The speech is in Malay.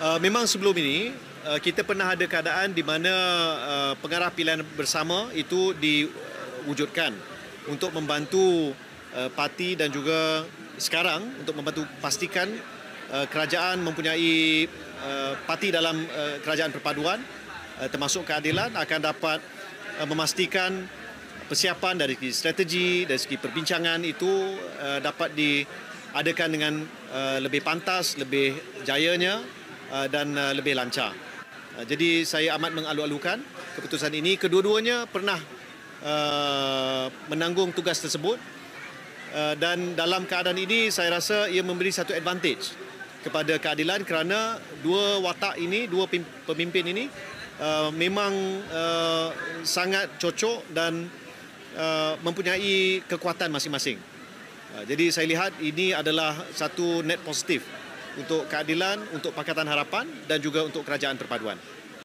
Memang sebelum ini kita pernah ada keadaan di mana pengarah pilihan bersama itu diwujudkan untuk membantu parti dan juga sekarang untuk membantu pastikan kerajaan mempunyai parti dalam kerajaan perpaduan termasuk keadilan akan dapat memastikan persiapan dari segi strategi, dari segi perbincangan itu dapat diadakan dengan lebih pantas, lebih jayanya dan lebih lancar. Jadi saya amat mengalu-alukan keputusan ini. Kedua-duanya pernah menanggung tugas tersebut dan dalam keadaan ini saya rasa ia memberi satu advantage kepada keadilan kerana dua watak ini, dua pemimpin ini memang sangat cocok dan mempunyai kekuatan masing-masing. Jadi saya lihat ini adalah satu net positif untuk keadilan, untuk Pakatan Harapan dan juga untuk Kerajaan Perpaduan.